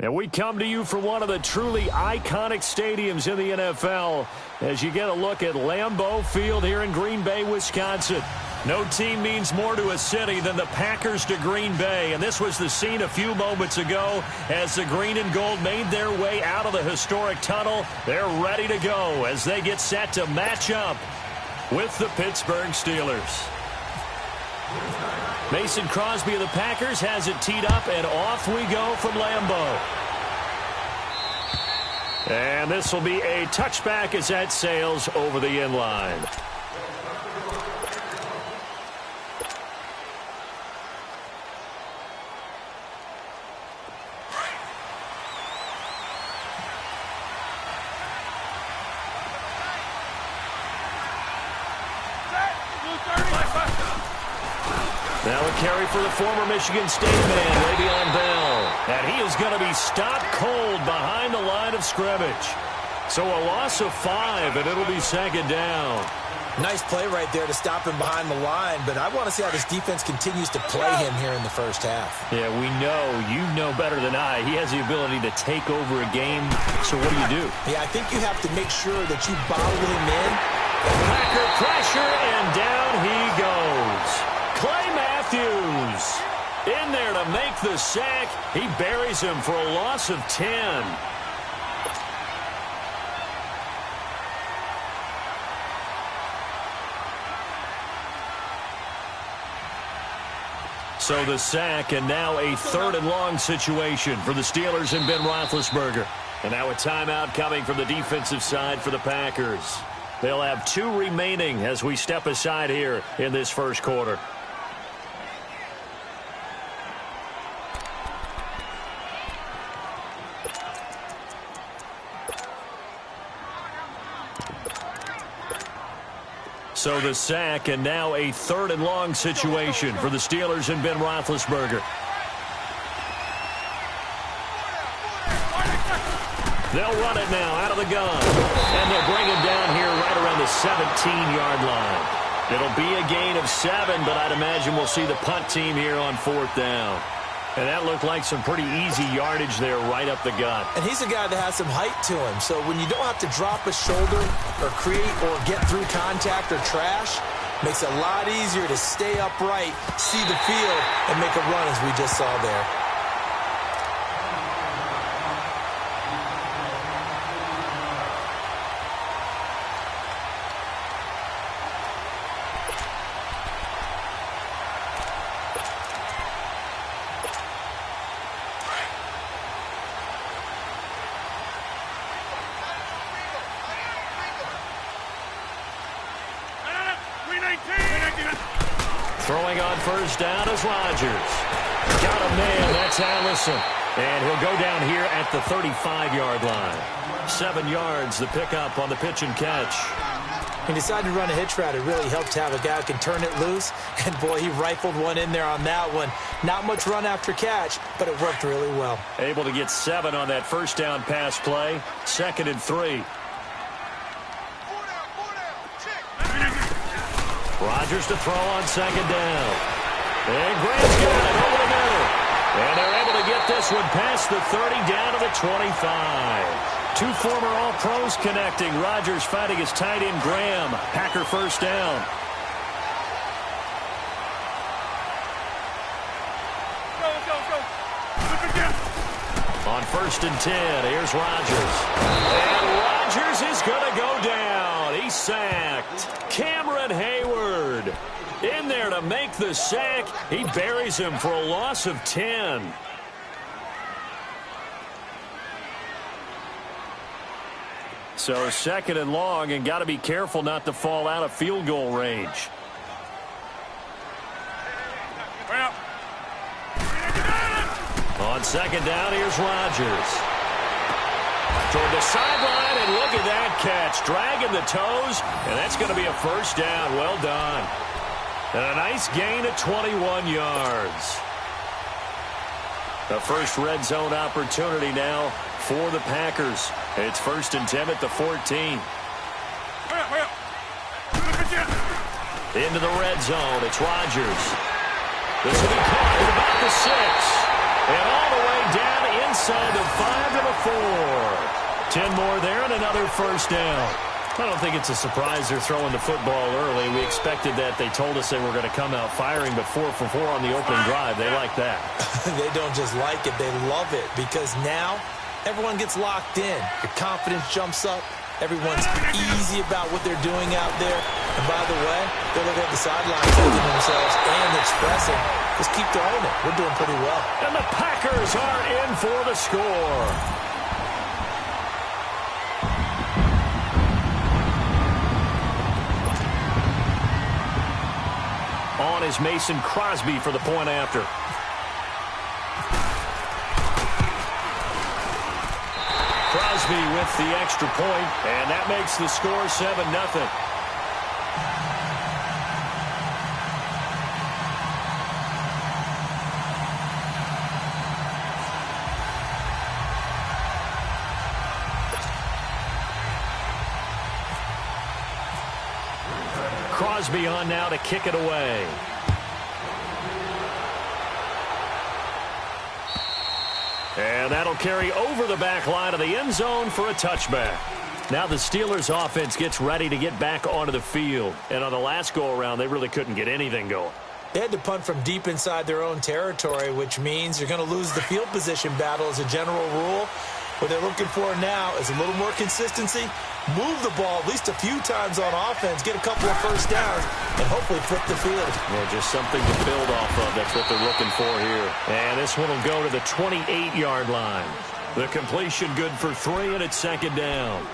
And we come to you from one of the truly iconic stadiums in the NFL as you get a look at Lambeau Field here in Green Bay, Wisconsin. No team means more to a city than the Packers to Green Bay, and this was the scene a few moments ago as the green and gold made their way out of the historic tunnel. They're ready to go as they get set to match up with the Pittsburgh Steelers. Mason Crosby of the Packers has it teed up, and off we go from Lambeau. And this will be a touchback as that sails over the end line. Now a carry for the former Michigan State man, Le'Veon Bell. And he is going to be stopped cold behind the line of scrimmage. So a loss of 5, and it'll be second down. Nice play right there to stop him behind the line, but I want to see how this defense continues to play him here in the first half. Yeah, we know. You know better than I. He has the ability to take over a game. So what do? Yeah, I think you have to make sure that you bottle him in. Packer pressure, and down he goes. Clay Matthews in there to make the sack. He buries him for a loss of 10. So the sack, and now a 3rd and long situation for the Steelers and Ben Roethlisberger. And now a timeout coming from the defensive side for the Packers. They'll have 2 remaining as we step aside here in this first quarter. So the sack, and now a 3rd and long situation for the Steelers and Ben Roethlisberger. They'll run it now out of the gun. And they'll bring him down here right around the 17-yard line. It'll be a gain of 7, but I'd imagine we'll see the punt team here on 4th down. And that looked like some pretty easy yardage there right up the gut. And he's a guy that has some height to him. So when you don't have to drop a shoulder or create or get through contact or trash, makes it a lot easier to stay upright, see the field, and make a run as we just saw there. Throwing on first down is Rodgers. Got a man, that's Allison. And he'll go down here at the 35-yard line. 7 yards, the pickup on the pitch and catch. He decided to run a hitch route. It really helped to have a guy who can turn it loose. And, boy, he rifled one in there on that one. Not much run after catch, but it worked really well. Able to get 7 on that first down pass play. 2nd and 3. Rodgers to throw on 2nd down. And Grant's got it over the middle. And they're able to get this one past the 30 down to the 25. 2 former All-Pros connecting. Rodgers fighting his tight end Graham. Packer first down. On 1st and 10, here's Rodgers. And Rodgers is going to go down. He's sacked. Cameron Hayward in there to make the sack. He buries him for a loss of 10. So 2nd and long, and got to be careful not to fall out of field goal range. On 2nd down, here's Rodgers. Toward the sideline, and look at that catch. Dragging the toes, and that's going to be a first down. Well done. And a nice gain of 21 yards. The first red zone opportunity now for the Packers. It's 1st and 10 at the 14. Into the red zone. It's Rodgers. This will be caught at about the 6. And all the way down inside the 5 to the 4. 10 more there and another first down. I don't think it's a surprise they're throwing the football early. We expected that. They told us they were going to come out firing, but 4 for 4 on the opening drive. They like that. They don't just like it. They love it because now everyone gets locked in. Your confidence jumps up. Everyone's easy about what they're doing out there. And by the way, they're looking at the sidelines thinking themselves and expressing, just keep throwing it. We're doing pretty well. And the Packers are in for the score. On is Mason Crosby for the point after. Crosby with the extra point, and that makes the score 7-0. Crosby on now to kick it away. And that'll carry over the back line of the end zone for a touchback. Now the Steelers offense gets ready to get back onto the field. And on the last go-around, they really couldn't get anything going. They had to punt from deep inside their own territory, which means you're going to lose the field position battle as a general rule. What they're looking for now is a little more consistency, move the ball at least a few times on offense, get a couple of first downs, and hopefully flip the field. Yeah, just something to build off of. That's what they're looking for here. And this one will go to the 28-yard line. The completion good for 3, and it's second down.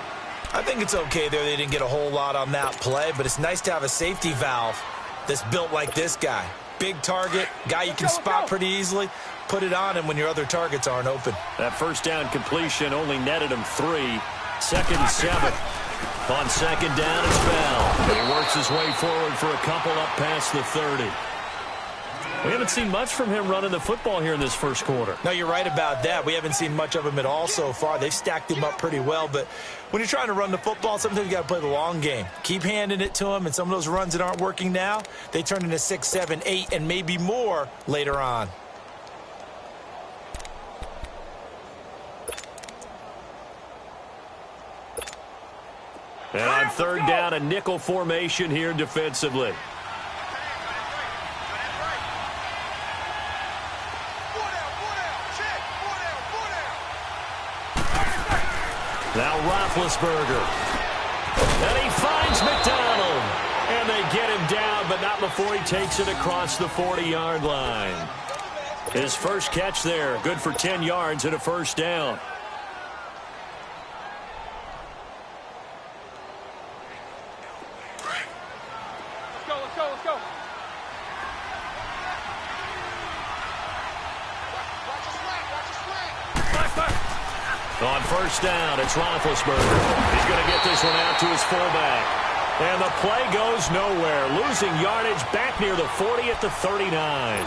I think it's okay there. They didn't get a whole lot on that play, but it's nice to have a safety valve that's built like this guy. Big target, guy you can spot pretty easily. Put it on him when your other targets aren't open. That first down completion only netted him 3. Second and 7. On second down, it's Bell. And he works his way forward for a couple up past the 30. We haven't seen much from him running the football here in this first quarter. No, you're right about that. We haven't seen much of him at all so far. They've stacked him up pretty well, but when you're trying to run the football, sometimes you got to play the long game. Keep handing it to him, and some of those runs that aren't working now, they turn into 6, 7, 8, and maybe more later on. And on third down, a nickel formation here defensively. Now Roethlisberger. And he finds McDonald. And they get him down, but not before he takes it across the 40-yard line. His first catch there, good for 10 yards and a first down. Let's go. On first down, it's Roethlisberger. He's going to get this one out to his fullback. And the play goes nowhere. Losing yardage back near the 40 at the 39.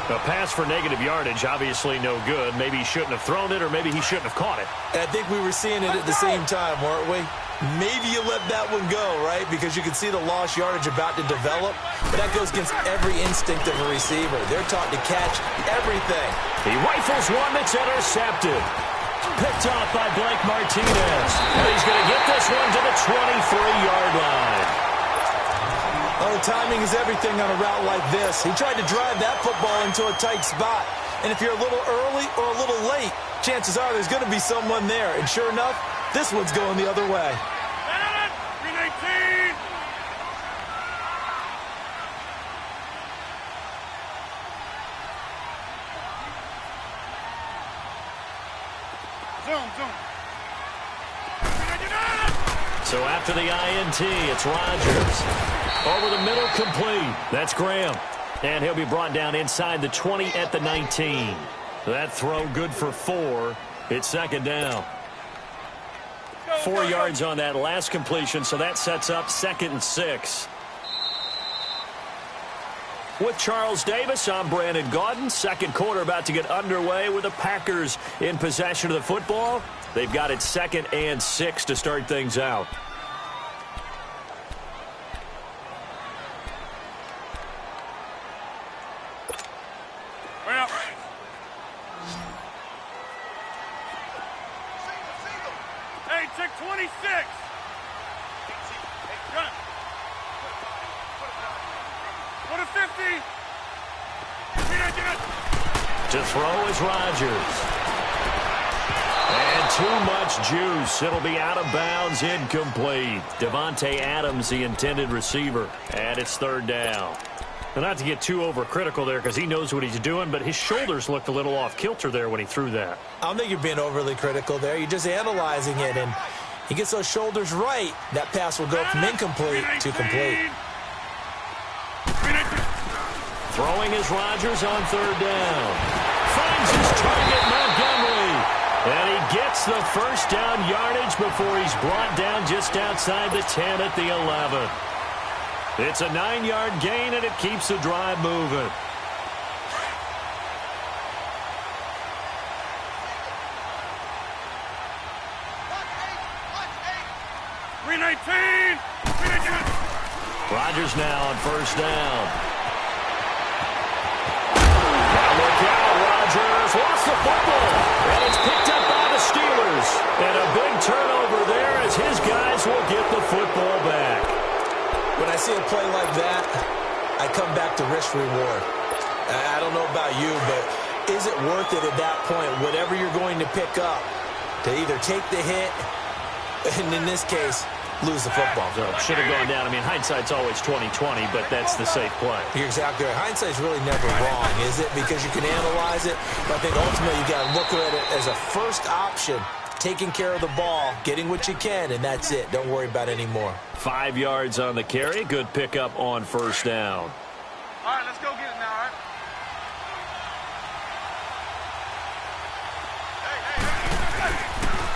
A pass for negative yardage, obviously no good. Maybe he shouldn't have thrown it, or maybe he shouldn't have caught it. And I think we were seeing it at the same time, weren't we? Maybe you let that one go, right? Because you can see the lost yardage about to develop. But that goes against every instinct of a receiver. They're taught to catch everything. He rifles one that's intercepted. Picked off by Blake Martinez. And he's going to get this one to the 23-yard line. Oh, timing is everything on a route like this. He tried to drive that football into a tight spot. And if you're a little early or a little late, chances are there's going to be someone there. And sure enough, this one's going the other way. 319. Zoom. So after the INT, it's Rodgers. Over the middle, complete. That's Graham. And he'll be brought down inside the 20 at the 19. That throw good for 4. It's second down. 4 yards on that last completion, so that sets up 2nd and 6. With Charles Davis, I'm Brandon Gaudin. Second quarter about to get underway with the Packers in possession of the football. They've got it 2nd and 6 to start things out. To throw is Rodgers. And too much juice. It'll be out of bounds, incomplete. Devontae Adams, the intended receiver. And it's third down. Now, not to get too overcritical there because he knows what he's doing, but his shoulders looked a little off kilter there when he threw that. I don't think you're being overly critical there. You're just analyzing it, and he gets those shoulders right. That pass will go from incomplete to complete. Throwing is Rodgers on third down. Finds his target, Montgomery. And he gets the first down yardage before he's brought down just outside the 10 at the 11. It's a 9-yard gain, and it keeps the drive moving. Rodgers now on first down. Now look out, Rodgers lost the football, and it's picked up by the Steelers. And a big turnover there as his guys will get the football back. When I see a play like that, I come back to risk-reward. I don't know about you, but is it worth it at that point, whatever you're going to pick up, to either take the hit, and in this case, lose the football? So should have gone down. I mean, hindsight's always 20/20, but that's the safe play. You're exactly right. Hindsight's really never wrong, is it? Because you can analyze it, but I think ultimately you got to look at it as a first option, taking care of the ball, getting what you can, and that's it. Don't worry about it anymore. 5 yards on the carry. Good pickup on first down. All right, let's go get it now, all right?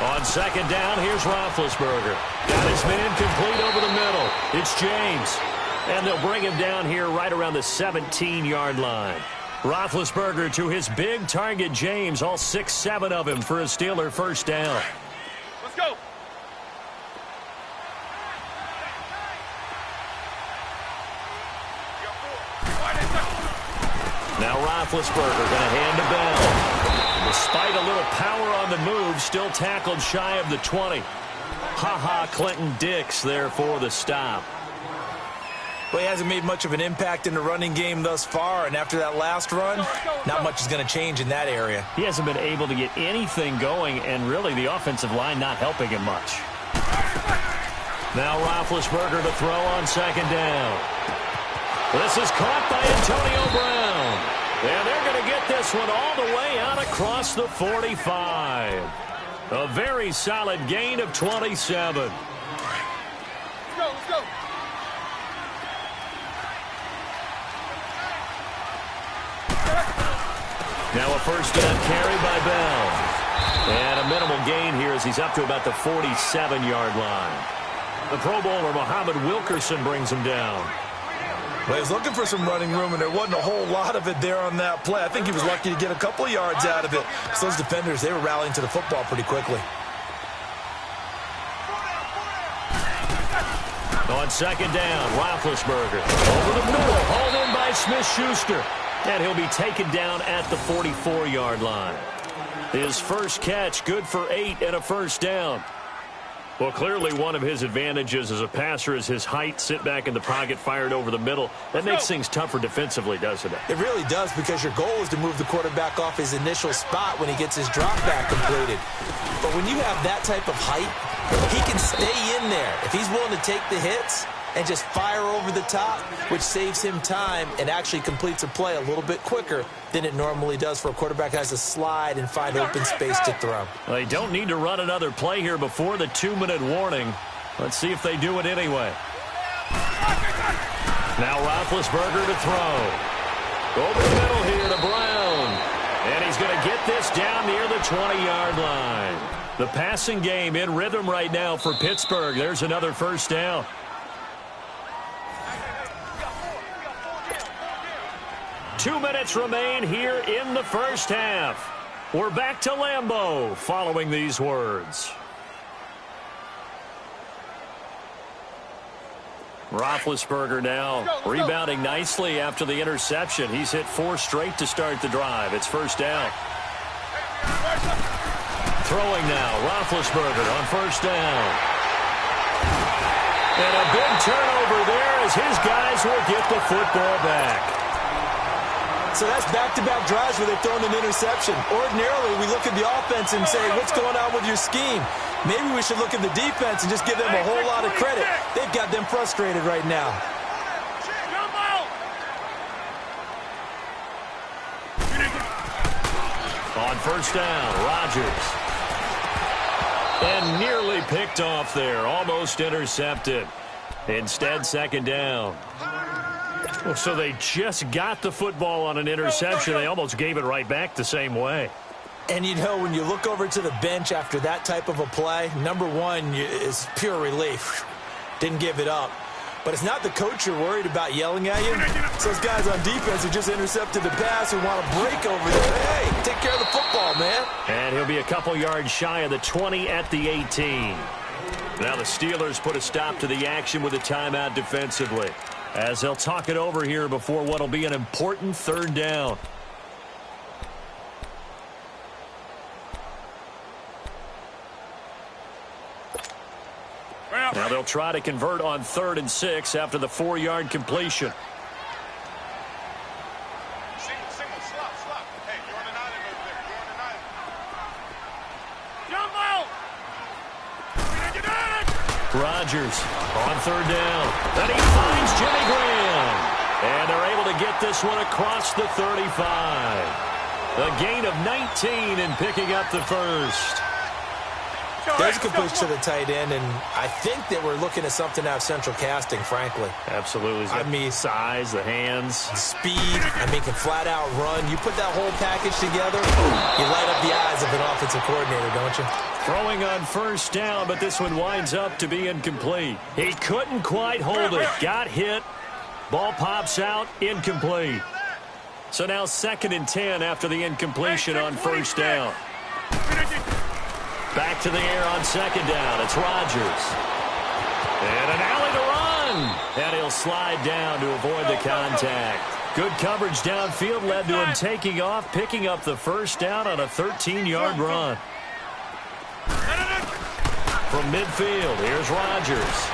On second down, here's Roethlisberger. Got his man complete over the middle. It's James. And they'll bring him down here right around the 17-yard line. Roethlisberger to his big target, James. All 6-7 of him for a Steeler first down. Let's go. Now Roethlisberger going to hand to Bell. Despite a little power on the move, still tackled shy of the 20. Ha-ha, Clinton Dix there for the stop. Well, he hasn't made much of an impact in the running game thus far, and after that last run, not much is going to change in that area. He hasn't been able to get anything going, and really the offensive line not helping him much. Now Roethlisberger to throw on second down. This is caught by Antonio Brown. And they're going to get this one all the way out across the 45. A very solid gain of 27. Let's go, let's go. Now a first down carry by Bell. And a minimal gain here as he's up to about the 47-yard line. The Pro Bowler Muhammad Wilkerson brings him down. Well, he was looking for some running room, and there wasn't a whole lot of it there on that play. I think he was lucky to get a couple of yards out of it. So those defenders, they were rallying to the football pretty quickly. On second down, Roethlisberger over the middle, hauled in by Smith-Schuster. And he'll be taken down at the 44-yard line. His first catch, good for 8 and a first down. Well, clearly one of his advantages as a passer is his height, sit back in the pocket, fired over the middle. That makes things tougher defensively, doesn't it? It really does, because your goal is to move the quarterback off his initial spot when he gets his drop back completed. But when you have that type of height, he can stay in there. If he's willing to take the hits and just fire over the top, which saves him time and actually completes a play a little bit quicker than it normally does for a quarterback who has to slide and find open space to throw. Well, they don't need to run another play here before the 2-minute warning. Let's see if they do it anyway. Now Roethlisberger to throw. Over the middle here to Brown. And he's going to get this down near the 20-yard line. The passing game in rhythm right now for Pittsburgh. There's another first down. 2 minutes remain here in the first half. We're back to Lambeau following these words. Roethlisberger now rebounding nicely after the interception. He's hit 4 straight to start the drive. It's first down. Throwing now, Roethlisberger on first down. And a big turnover there as his guys will get the football back. So that's back-to-back drives where they've thrown an interception. Ordinarily, we look at the offense and say, what's going on with your scheme? Maybe we should look at the defense and just give them a whole lot of credit. They've got them frustrated right now. On first down, Rodgers. And nearly picked off there. Almost intercepted. Instead, second down. Well, so they just got the football on an interception. They almost gave it right back the same way. And, you know, when you look over to the bench after that type of a play, number one is pure relief. Didn't give it up. But it's not the coach you're worried about yelling at you. It's those guys on defense who just intercepted the pass who want to break over there. Hey, take care of the football, man. And he'll be a couple yards shy of the 20 at the 18. Now the Steelers put a stop to the action with a timeout defensively, as they'll talk it over here before what will be an important third down. Now they'll try to convert on 3rd and 6 after the 4-yard completion. Single, slop. Hey, you're on an island over there. You're on an island. Jump out! Rodgers on 3rd down. Then he finds Jimmy Graham. And they're able to get this one across the 35. A gain of 19 and picking up the first. There's a completion to the tight end, and I think that we're looking at something out of central casting, frankly. Absolutely. I mean, size, the hands. Speed, can flat out run. You put that whole package together, you light up the eyes of an offensive coordinator, don't you? Throwing on first down, but this one winds up to be incomplete. He couldn't quite hold it. Got hit. Ball pops out, incomplete. So now 2nd and 10 after the incompletion on first down. Back to the air on 2nd down. It's Rodgers. And an alley to run. And he'll slide down to avoid the contact. Good coverage downfield led to him taking off, picking up the first down on a 13-yard run. From midfield, here's Rodgers.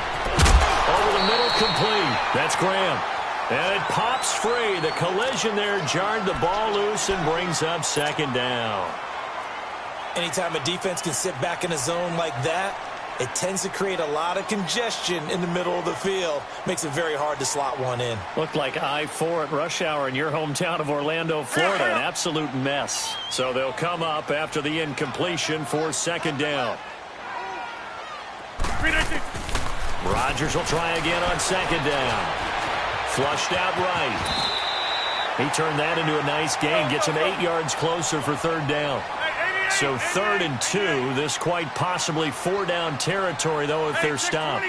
Over the middle, complete. That's Graham. And it pops free. The collision there jarred the ball loose and brings up 2nd down. Anytime a defense can sit back in a zone like that, it tends to create a lot of congestion in the middle of the field. Makes it very hard to slot one in. Looked like I-4 at rush hour in your hometown of Orlando, Florida. An absolute mess. So they'll come up after the incompletion for 2nd down. Rodgers will try again on 2nd down. Flushed out right. He turned that into a nice gain. Gets him 8 yards closer for 3rd down. So 3rd and 2. This quite possibly 4-down territory, though, if they're stopped.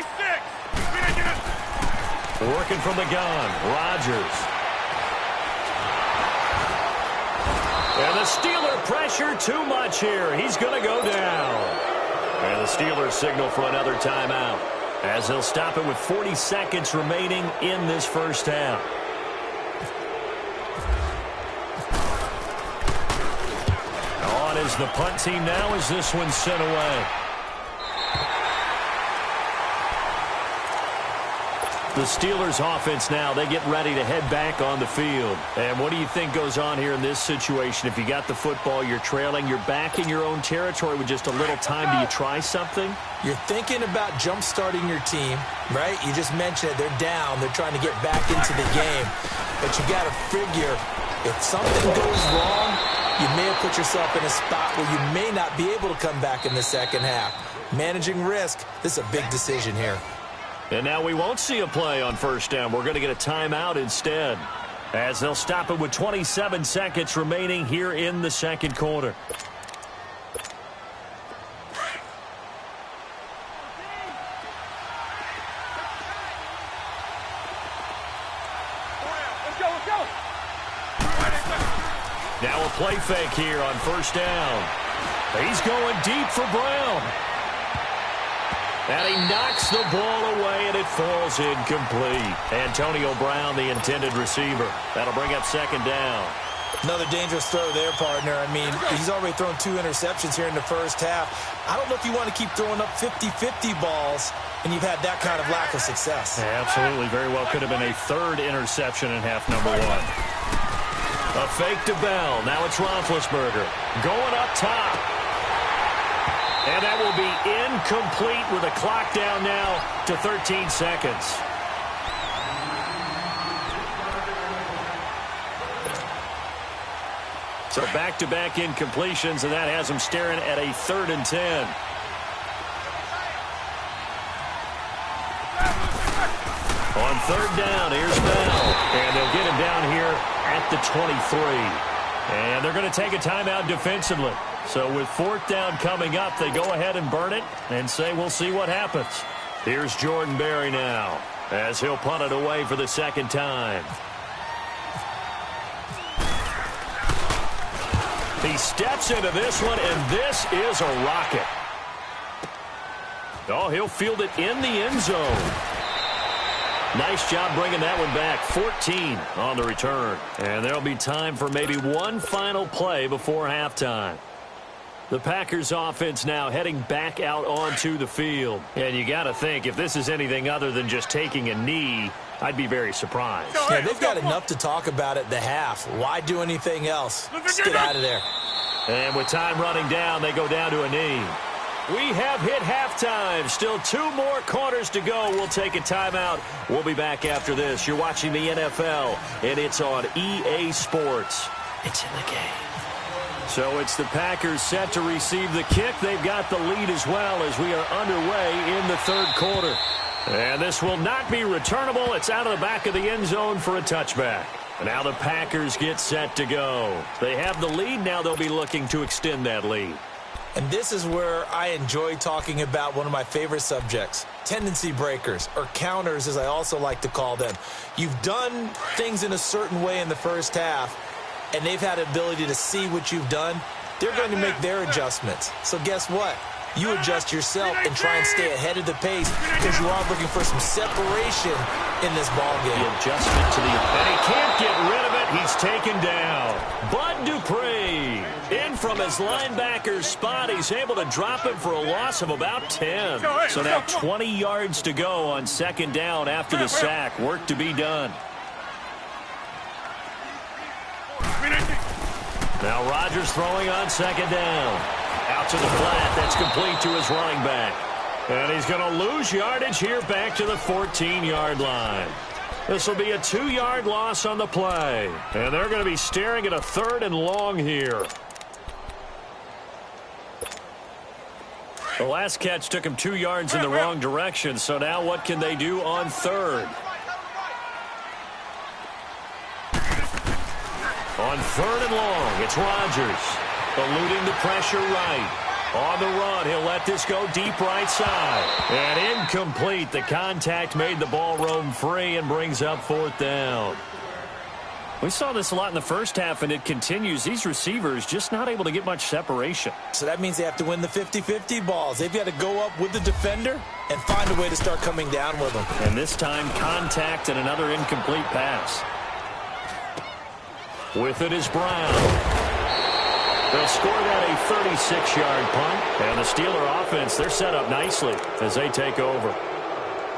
Working from the gun, Rodgers. And the Steeler pressure too much here. He's going to go down. And the Steelers signal for another timeout, as they'll stop it with 40 seconds remaining in this first half. On is the punt team now as this one's sent away. The Steelers offense now, they get ready to head back on the field. And what do you think goes on here in this situation? If you got the football, you're trailing, you're back in your own territory with just a little time. Do you try something? You're thinking about jump-starting your team, right? You just mentioned it. They're down. They're trying to get back into the game. But you got to figure, if something goes wrong, you may have put yourself in a spot where you may not be able to come back in the second half. Managing risk, this is a big decision here. And now we won't see a play on first down. We're going to get a timeout instead, as they'll stop it with 27 seconds remaining here in the second quarter. Now a play fake here on first down. He's going deep for Brown. And he knocks the ball away, and it falls incomplete. Antonio Brown, the intended receiver. That'll bring up 2nd down. Another dangerous throw there, partner. I mean, he's already thrown 2 interceptions here in the first half. I don't know if you want to keep throwing up 50-50 balls, and you've had that kind of lack of success. Yeah, absolutely. Very well could have been a 3rd interception in half number 1. A fake to Bell. Now it's Roethlisberger going up top. And that will be incomplete with a clock down now to 13 seconds. So back-to-back incompletions, and that has them staring at a 3rd and 10. On 3rd down, here's Bell. And they'll get him down here at the 23. And they're going to take a timeout defensively. So with 4th down coming up, they go ahead and burn it and say we'll see what happens. Here's Jordan Berry now as he'll punt it away for the 2nd time. He steps into this one, and this is a rocket. Oh, he'll field it in the end zone. Nice job bringing that one back. 14 on the return. And there'll be time for maybe one final play before halftime. The Packers offense now heading back out onto the field. And you got to think, if this is anything other than just taking a knee, I'd be very surprised. Yeah, they've got enough to talk about at the half. Why do anything else? Let's get out of there. And with time running down, they go down to a knee. We have hit halftime. Still 2 more quarters to go. We'll take a timeout. We'll be back after this. You're watching the NFL, and it's on EA Sports. It's in the game. So it's the Packers set to receive the kick. They've got the lead as well as we are underway in the 3rd quarter. And this will not be returnable. It's out of the back of the end zone for a touchback. And now the Packers get set to go. They have the lead. Now they'll be looking to extend that lead. And this is where I enjoy talking about one of my favorite subjects, tendency breakers, or counters as I also like to call them. You've done things in a certain way in the first half, and they've had the ability to see what you've done. They're going to make their adjustments. So guess what? You adjust yourself and try and stay ahead of the pace because you are looking for some separation in this ballgame. The adjustment to the... And he can't get rid of it. He's taken down. Bud Dupree in from his linebacker spot. He's able to drop him for a loss of about 10. So now 20 yards to go on 2nd down after the sack. Work to be done. Now Rodgers throwing on 2nd down. Out to the flat. That's complete to his running back. And he's going to lose yardage here back to the 14-yard line. This will be a 2-yard loss on the play. And they're going to be staring at a 3rd and long here. The last catch took him 2 yards in the wrong direction. So now what can they do on 3rd? On 3rd and long, it's Rodgers. Eluding the pressure right. On the run, he'll let this go deep right side. And incomplete. The contact made the ball roam free and brings up 4th down. We saw this a lot in the first half, and it continues. These receivers just not able to get much separation. So that means they have to win the 50-50 balls. They've got to go up with the defender and find a way to start coming down with them. And this time, contact and another incomplete pass. With it is Brown. They'll score that a 36-yard punt. And the Steeler offense, they're set up nicely as they take over.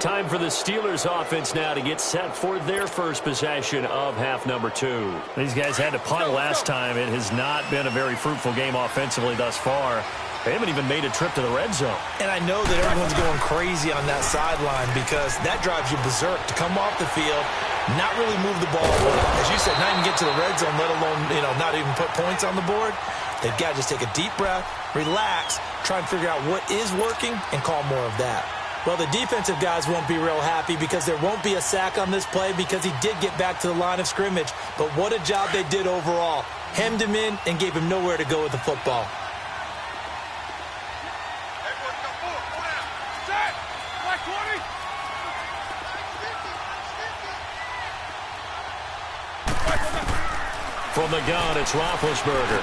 Time for the Steelers offense now to get set for their first possession of half number 2. These guys had to punt last time. It has not been a very fruitful game offensively thus far. They haven't even made a trip to the red zone. And I know that everyone's going crazy on that sideline because that drives you berserk to come off the field, not really move the ball. As you said, not even get to the red zone, let alone, not even put points on the board. They've got to just take a deep breath, relax, try and figure out what is working, and call more of that. Well, the defensive guys won't be real happy because there won't be a sack on this play because he did get back to the line of scrimmage. But what a job they did overall. Hemmed him in and gave him nowhere to go with the football. From the gun, it's Roethlisberger.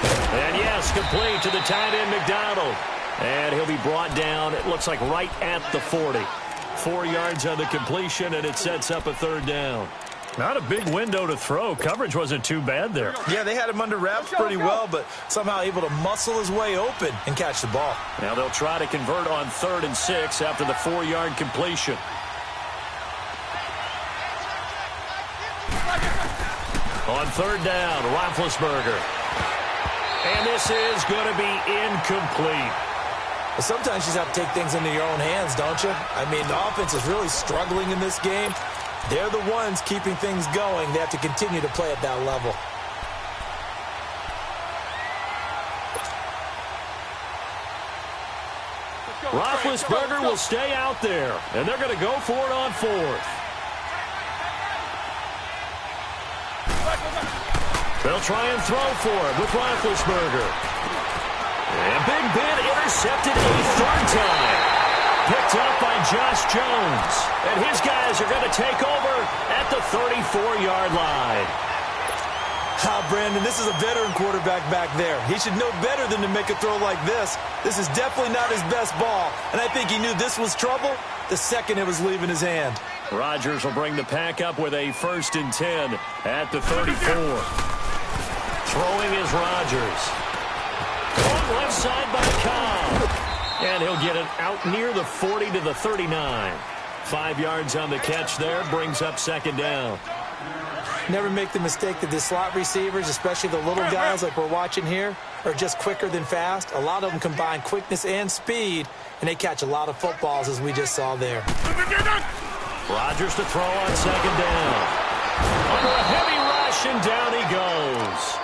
And yes, complete to the tight end, McDonald. And he'll be brought down, it looks like right at the 40. 4 yards on the completion, and it sets up a 3rd down. Not a big window to throw. Coverage wasn't too bad there. Yeah, they had him under wraps pretty well, but somehow able to muscle his way open and catch the ball. Now they'll try to convert on 3rd and 6 after the 4-yard completion. On third down, Roethlisberger. And this is going to be incomplete. Well, sometimes you just have to take things into your own hands, don't you? I mean, the offense is really struggling in this game. They're the ones keeping things going. They have to continue to play at that level. Roethlisberger will stay out there, and they're going to go for it on fourth. They'll try and throw for it with Roethlisberger. And Big Ben intercepted a third time. Picked up by Josh Jones. And his guys are going to take over at the 34-yard line. Brandon, this is a veteran quarterback back there. He should know better than to make a throw like this. This is definitely not his best ball. And I think he knew this was trouble the second it was leaving his hand. Rodgers will bring the pack up with a 1st and 10 at the 34. Throwing is Rodgers. Going left side by Cobb. And he'll get it out near the 40 to the 39. 5 yards on the catch there. Brings up 2nd down. Never make the mistake that the slot receivers, especially the little guys like we're watching here, are just quicker than fast. A lot of them combine quickness and speed, and they catch a lot of footballs, as we just saw there. Rodgers to throw on 2nd down. Under a heavy rush, and down he goes.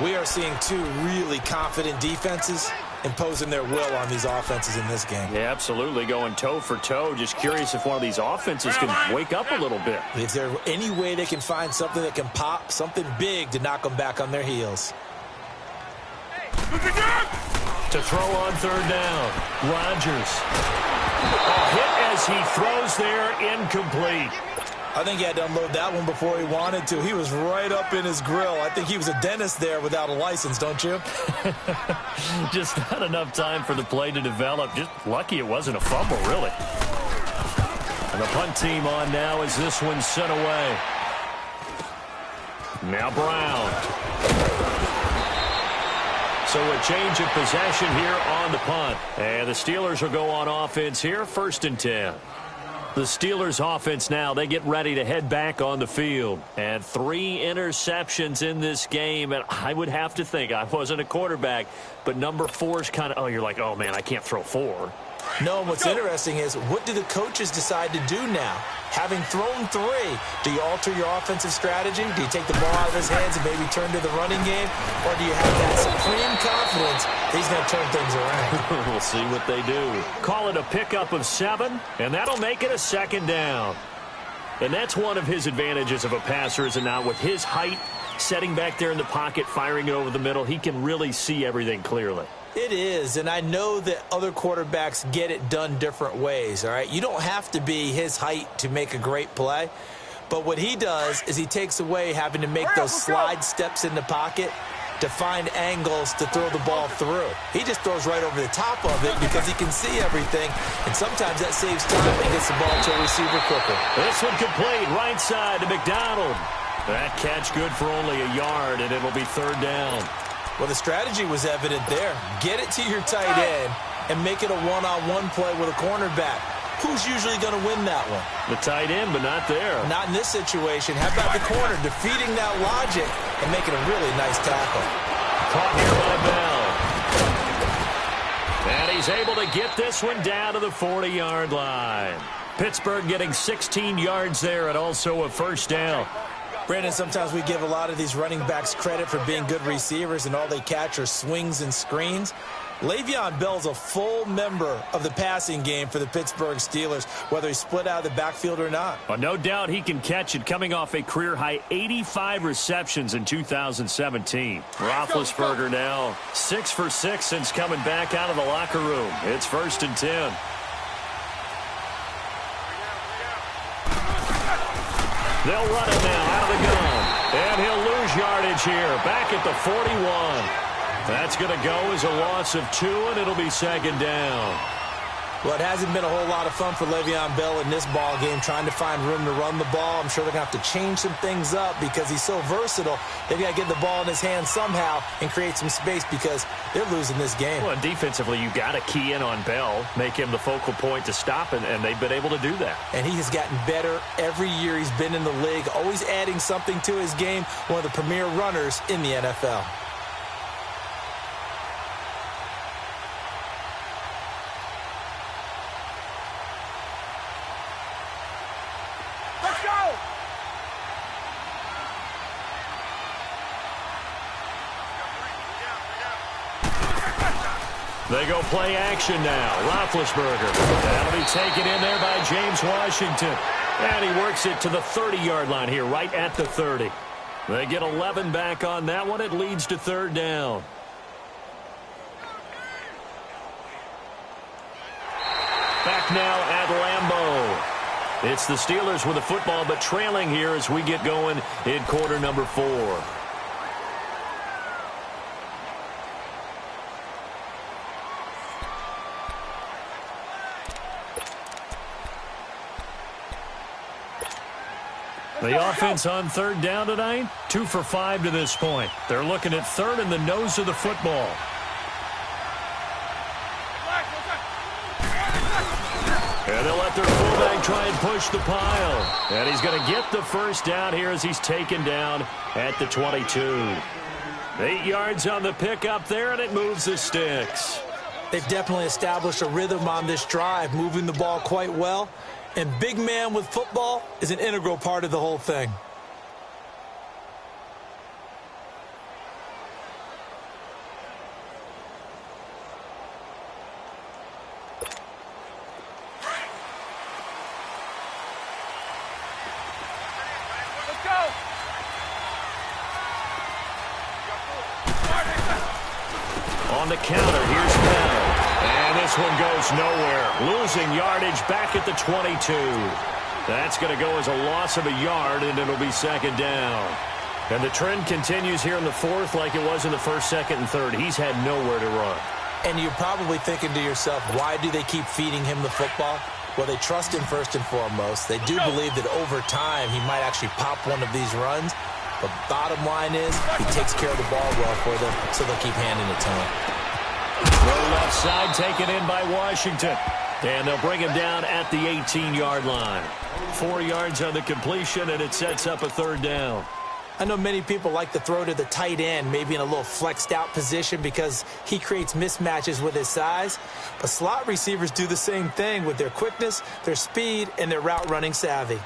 We are seeing two really confident defenses imposing their will on these offenses in this game. Yeah, absolutely, going toe for toe. Just curious if one of these offenses can wake up a little bit. Is there any way they can find something that can pop, something big to knock them back on their heels? To throw on 3rd down, Rodgers. A hit as he throws there, incomplete. I think he had to unload that one before he wanted to. He was right up in his grill. I think he was a dentist there without a license, don't you? Just not enough time for the play to develop. Just lucky it wasn't a fumble, really. And the punt team on now as this one's sent away. Now Brown. So a change of possession here on the punt. And the Steelers will go on offense here, 1st and 10. The Steelers offense now, they get ready to head back on the field. And 3 interceptions in this game. And I would have to think, I wasn't a quarterback, but number 4 is kind of, oh, you're like, oh, man, I can't throw 4. No, what's interesting is, what do the coaches decide to do now? Having thrown 3, do you alter your offensive strategy? Do you take the ball out of his hands and maybe turn to the running game? Or do you have that supreme confidence that he's going to turn things around? We'll see what they do. Call it a pickup of 7, and that'll make it a 2nd down. And that's one of his advantages of a passer, is it not? With his height, setting back there in the pocket, firing it over the middle, he can really see everything clearly. It is, and I know that other quarterbacks get it done different ways, all right? You don't have to be his height to make a great play, but what he does is he takes away having to make those slide steps in the pocket to find angles to throw the ball through. He just throws right over the top of it because he can see everything, and sometimes that saves time and gets the ball to a receiver quicker. This one complete, right side to McDonald. That catch good for only a yard, and it'll be 3rd down. Well, the strategy was evident there. Get it to your tight end and make it a one-on-one play with a cornerback. Who's usually going to win that one? The tight end, but not there. Not in this situation. How about the corner defeating that logic and making a really nice tackle? Caught here by Bell. And he's able to get this one down to the 40-yard line. Pittsburgh getting 16 yards there and also a 1st down. Brandon, sometimes we give a lot of these running backs credit for being good receivers and all they catch are swings and screens. Le'Veon Bell's a full member of the passing game for the Pittsburgh Steelers, whether he's split out of the backfield or not. Well, no doubt he can catch it, coming off a career-high 85 receptions in 2017. Roethlisberger now 6 for 6 since coming back out of the locker room. It's 1st and 10. They'll run it now out of the gun. And he'll lose yardage here. Back at the 41. That's going to go as a loss of 2, and it'll be 2nd down. Well, it hasn't been a whole lot of fun for Le'Veon Bell in this ball game, trying to find room to run the ball. I'm sure they're going to have to change some things up because he's so versatile. They've got to get the ball in his hands somehow and create some space because they're losing this game. Well, defensively, you've got to key in on Bell, make him the focal point to stop, and they've been able to do that. And he has gotten better every year he's been in the league, always adding something to his game, one of the premier runners in the NFL. They go play action now. Roethlisberger. That'll be taken in there by James Washington. And he works it to the 30-yard line here, right at the 30. They get 11 back on that one. It leads to third down. Back now at Lambeau. It's the Steelers with the football, but trailing here as we get going in quarter number 4. The offense on third down tonight, 2 for 5 to this point. They're looking at third in the nose of the football. And they'll let their fullback try and push the pile. And he's going to get the first down here as he's taken down at the 22. 8 yards on the pickup there, and it moves the sticks. They've definitely established a rhythm on this drive, moving the ball quite well. And big man with football is an integral part of the whole thing. Let's go. On the counter, here's Bell. And this one goes nowhere. Losing yardage back at the 22. That's going to go as a loss of a yard, and it'll be second down. And the trend continues here in the fourth like it was in the first, second, and third. He's had nowhere to run. And you're probably thinking to yourself, why do they keep feeding him the football? Well, they trust him first and foremost. They do believe that over time he might actually pop one of these runs. But bottom line is he takes care of the ball well for them, so they'll keep handing it to him. Throw left side taken in by Washington. And they'll bring him down at the 18-yard line. 4 yards on the completion, and it sets up a third down. I know many people like to throw to the tight end, maybe in a little flexed out position because he creates mismatches with his size. But slot receivers do the same thing with their quickness, their speed, and their route running savvy.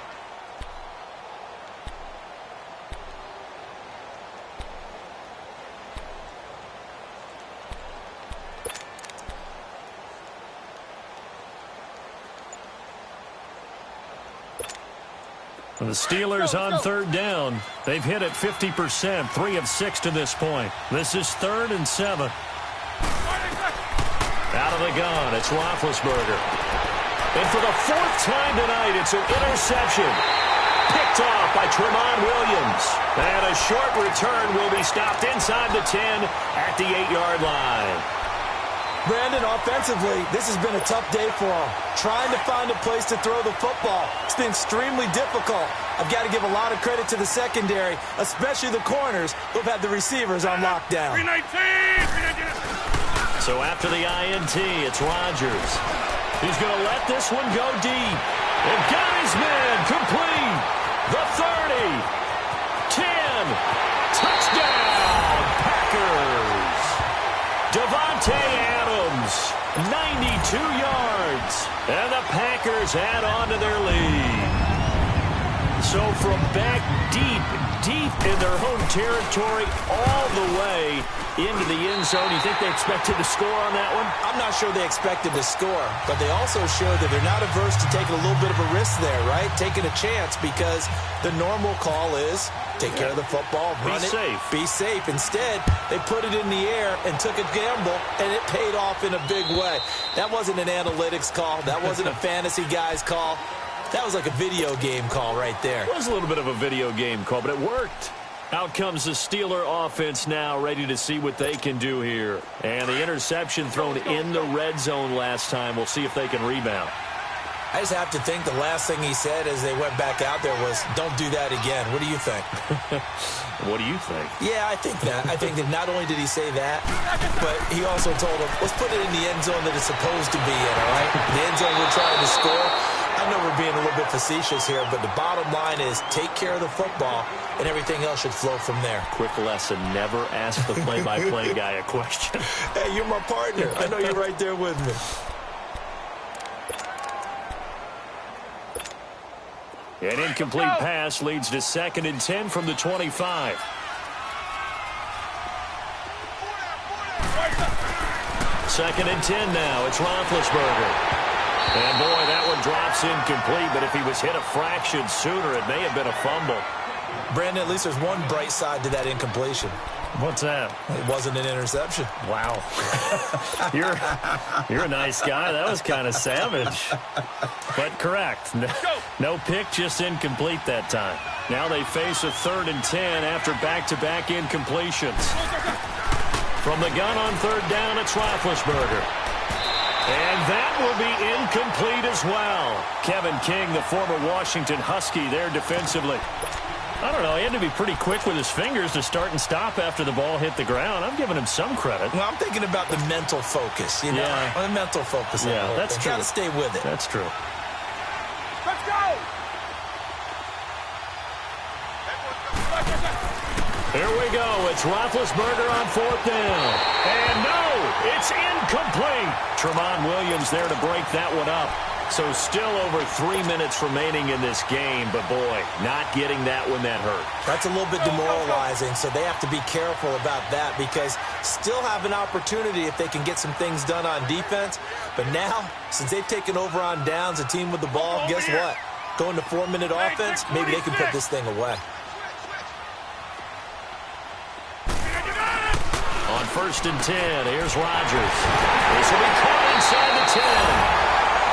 The Steelers on third down. They've hit it 50%, 3 of 6 to this point. This is 3rd and 7. Out of the gun, it's Roethlisberger. And for the 4th time tonight, it's an interception. Picked off by Tremont Williams. And a short return will be stopped inside the 10 at the 8-yard line. Brandon, offensively, this has been a tough day for him. Trying to find a place to throw the football. It's been extremely difficult. I've got to give a lot of credit to the secondary, especially the corners who've had the receivers on lockdown. 319! So after the INT, it's Rodgers. He's going to let this one go deep. And got his man complete. The 30. 10. Touchdown, Packers. Devontae Adams, 92 yards. And the Packers add on to their lead. So from back deep in their home territory all the way into the end zone, you think they expected to score on that one? I'm not sure they expected to score, but they also showed that they're not averse to taking a little bit of a risk there, right? Taking a chance because the normal call is take care of the football, run it, be safe. Instead, they put it in the air and took a gamble, and it paid off in a big way. That wasn't an analytics call. That wasn't a fantasy guy's call. That was like a video game call right there. It was a little bit of a video game call, but it worked. Out comes the Steeler offense now, ready to see what they can do here. And the interception thrown in the red zone last time. We'll see if they can rebound. I just have to think the last thing he said as they went back out there was, don't do that again. What do you think? What do you think? Yeah, I think that. I think that not only did he say that, but he also told him, let's put it in the end zone that it's supposed to be in, all right? The end zone we're trying to score. I know we're being a little bit facetious here, but the bottom line is take care of the football, and everything else should flow from there. Quick lesson, never ask the play-by-play guy a question. Hey, you're my partner. I know you're right there with me. An incomplete pass leads to 2nd and 10 from the 25. Second and 10 now. It's Roethlisberger. And, boy, that one drops incomplete, but if he was hit a fraction sooner, it may have been a fumble. Brandon, at least there's one bright side to that incompletion. What's that? It wasn't an interception. Wow. You're a nice guy. That was kind of savage. But correct. No pick, just incomplete that time. Now they face a 3rd and 10 after back-to-back incompletions. From the gun on 3rd down, it's Roethlisberger. And that will be incomplete as well. Kevin King, the former Washington Husky, there defensively. I don't know. He had to be pretty quick with his fingers to start and stop after the ball hit the ground. I'm giving him some credit. Well, I'm thinking about the mental focus, you know? Yeah. The mental focus. Yeah, that's true. Got to stay with it. That's true. Let's go! Here we go. It's Roethlisberger on 4th down. And no, it's incomplete. Tramon Williams there to break that one up. So still over 3 minutes remaining in this game, but boy, not getting that one that hurt. That's a little bit demoralizing, so they have to be careful about that because still have an opportunity if they can get some things done on defense. But now, since they've taken over on downs, a team with the ball, guess what? Going to 4-minute offense, maybe they can put this thing away. On 1st and 10, here's Rodgers. This will be caught inside the 10.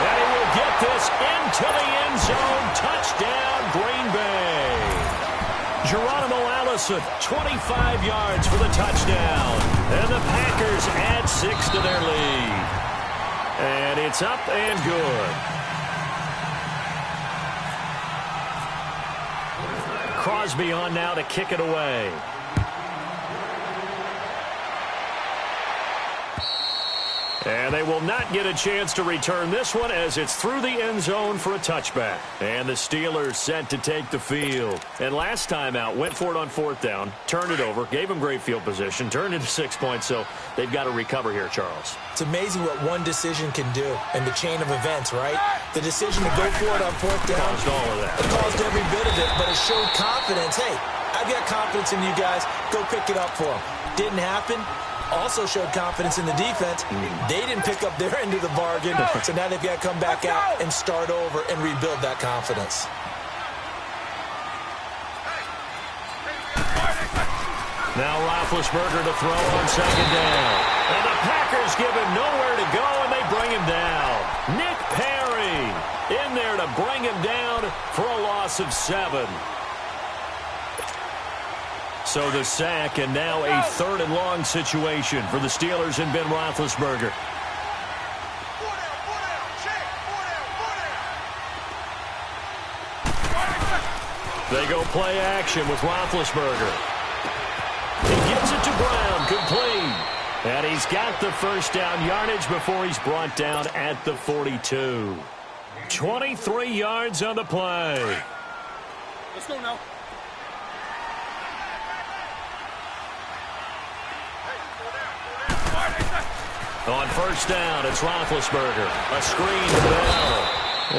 And he will get this into the end zone. Touchdown, Green Bay. Geronimo Allison, 25 yards for the touchdown. And the Packers add 6 to their lead. And it's up and good. Crosby on now to kick it away. And they will not get a chance to return this one as it's through the end zone for a touchback. And the Steelers set to take the field. And last time out, went for it on 4th down, turned it over, gave them great field position, turned into 6 points, so they've got to recover here, Charles. It's amazing what one decision can do in the chain of events, right? The decision to go for it on 4th down. Caused all of that. It caused every bit of it, but it showed confidence. Hey, I've got confidence in you guys. Go pick it up for them. Didn't happen. Also showed confidence in the defense. They didn't pick up their end of the bargain, so now they've got to come back out and start over and rebuild that confidence. Now Roethlisberger to throw on 2nd down. And the Packers give him nowhere to go, and they bring him down. Nick Perry in there to bring him down for a loss of 7. So the sack, and now a 3rd and long situation for the Steelers and Ben Roethlisberger. They go play action with Roethlisberger. He gives it to Brown, complete. And he's got the 1st down yardage before he's brought down at the 42. 23 yards on the play. Let's go now. On 1st down, it's Roethlisberger. A screen to Bell.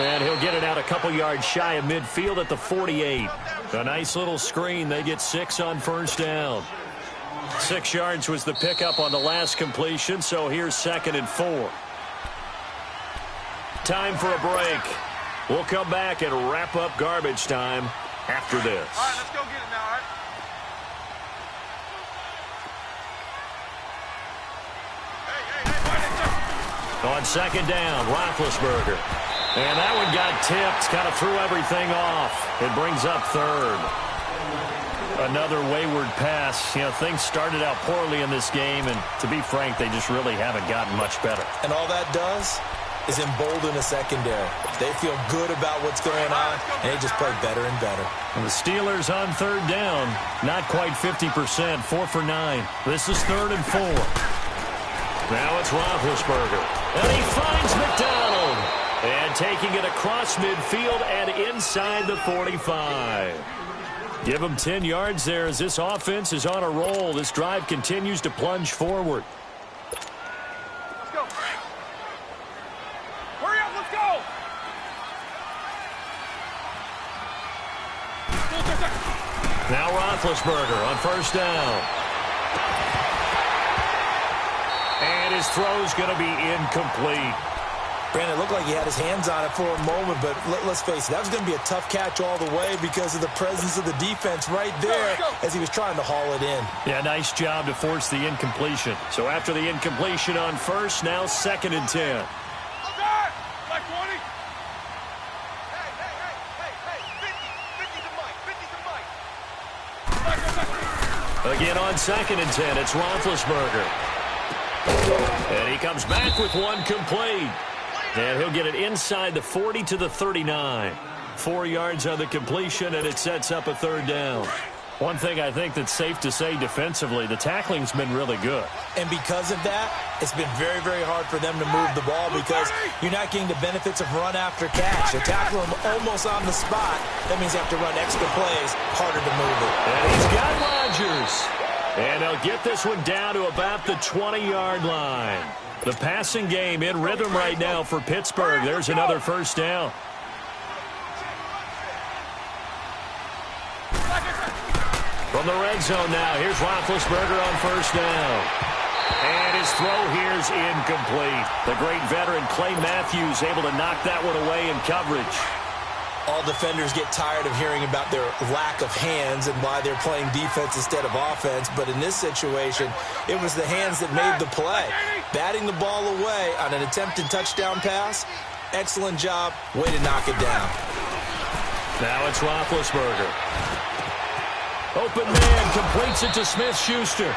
And he'll get it out a couple yards shy of midfield at the 48. A nice little screen. They get 6 on 1st down. 6 yards was the pickup on the last completion, so here's 2nd and 4. Time for a break. We'll come back and wrap up garbage time after this. All right, let's go get it now, all right? On 2nd down, Roethlisberger. And that one got tipped, kind of threw everything off. It brings up 3rd. Another wayward pass. You know, things started out poorly in this game, and to be frank, they just really haven't gotten much better. And all that does is embolden a secondary. They feel good about what's going on, and they just play better and better. And the Steelers on third down, not quite 50%, 4 for 9. This is 3rd and 4. Now it's Roethlisberger, and he finds McDonald, and taking it across midfield and inside the 45. Give him 10 yards there as this offense is on a roll. This drive continues to plunge forward. Let's go. Hurry up, let's go. Now Roethlisberger on first down. And his throw's going to be incomplete. Brandon, it looked like he had his hands on it for a moment, but let's face it, that was going to be a tough catch all the way because of the presence of the defense right there as he was trying to haul it in. Yeah, nice job to force the incompletion. So after the incompletion on first, now 2nd and 10. Like 20. Hey, 50 to Mike. Again on 2nd and 10, it's Roethlisberger. And he comes back with one complete. And he'll get it inside the 40 to the 39. 4 yards on the completion, and it sets up a 3rd down. One thing I think that's safe to say defensively, the tackling's been really good. And because of that, it's been very, very hard for them to move the ball because you're not getting the benefits of run after catch. You tackle him almost on the spot. That means you have to run extra plays, harder to move it. And he's got Rodgers. And they'll get this one down to about the 20-yard line. The passing game in rhythm right now for Pittsburgh. There's another first down. From the red zone now, here's Roethlisberger on first down. And his throw here's incomplete. The great veteran Clay Matthews able to knock that one away in coverage. All defenders get tired of hearing about their lack of hands and why they're playing defense instead of offense. But in this situation, it was the hands that made the play. Batting the ball away on an attempted touchdown pass, excellent job. Way to knock it down. Now it's Roethlisberger. Open man completes it to Smith-Schuster.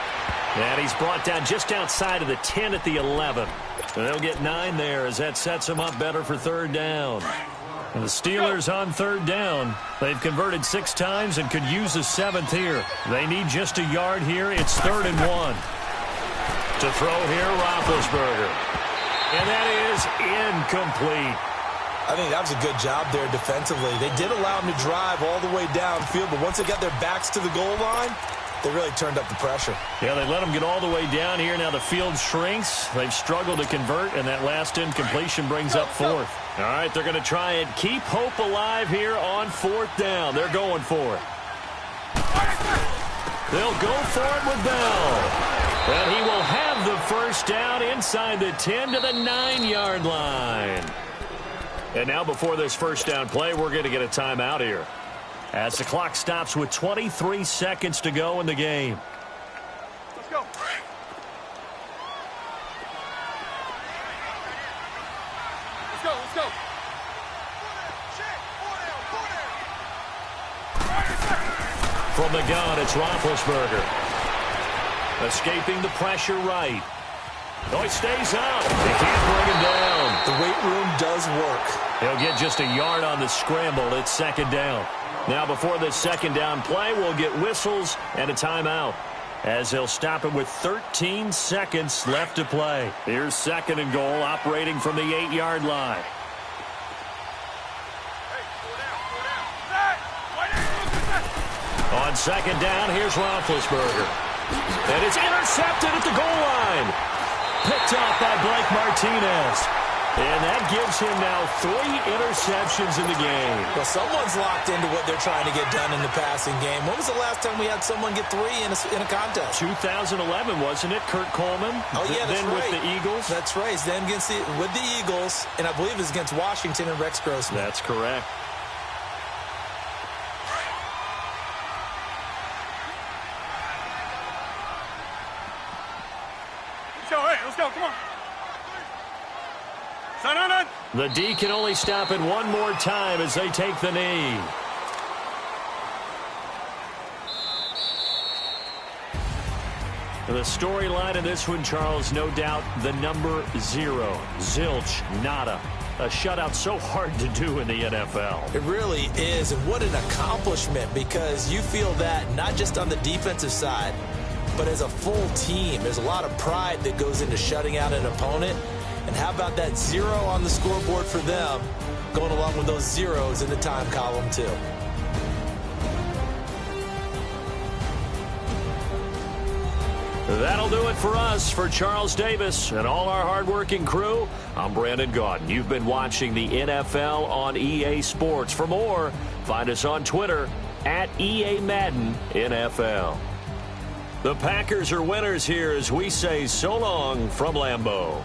And he's brought down just outside of the 10 at the 11. And they'll get 9 there as that sets them up better for 3rd down. And the Steelers on 3rd down. They've converted 6 times and could use a 7th here. They need just a yard here. It's 3rd and 1. To throw here, Roethlisberger. And that is incomplete. I think that was a good job there defensively. They did allow him to drive all the way downfield, but once they got their backs to the goal line, they really turned up the pressure. Yeah, they let them get all the way down here. Now the field shrinks. They've struggled to convert, and that last incompletion brings up 4th. All right, they're going to try and keep hope alive here on 4th down. They're going for it. They'll go for it with Bell. And he will have the first down inside the 10 to the 9-yard line. And now before this first down play, we're going to get a timeout here, as the clock stops with 23 seconds to go in the game. Let's go. Let's go, let's go. From the gun, it's Roethlisberger. Escaping the pressure right. Oh, he stays out. They can't bring him down. The weight room does work. He'll get just a yard on the scramble. It's 2nd down. Now before this 2nd down play, we'll get whistles and a timeout, as they'll stop it with 13 seconds left to play. Here's 2nd and goal, operating from the 8-yard line. On 2nd down, here's Roethlisberger. And it's intercepted at the goal line. Picked off by Blake Martinez. And that gives him now 3 interceptions in the game. Well, someone's locked into what they're trying to get done in the passing game. When was the last time we had someone get 3 in a contest? 2011, wasn't it? Kurt Coleman. Oh, yeah, that's then right. with the Eagles. That's right. Then with the Eagles, and I believe it's against Washington and Rex Grossman. That's correct. Let's go, come on. The D can only stop it one more time as they take the knee. The storyline in this one, Charles, no doubt the number 0. Zilch, nada. A shutout so hard to do in the NFL. It really is, and what an accomplishment, because you feel that not just on the defensive side, but as a full team. There's a lot of pride that goes into shutting out an opponent. And how about that 0 on the scoreboard for them, going along with those zeros in the time column too. That'll do it for us. For Charles Davis and all our hardworking crew, I'm Brandon Gaudin. You've been watching the NFL on EA Sports. For more, find us on Twitter at EA Madden NFL. The Packers are winners here as we say so long from Lambeau.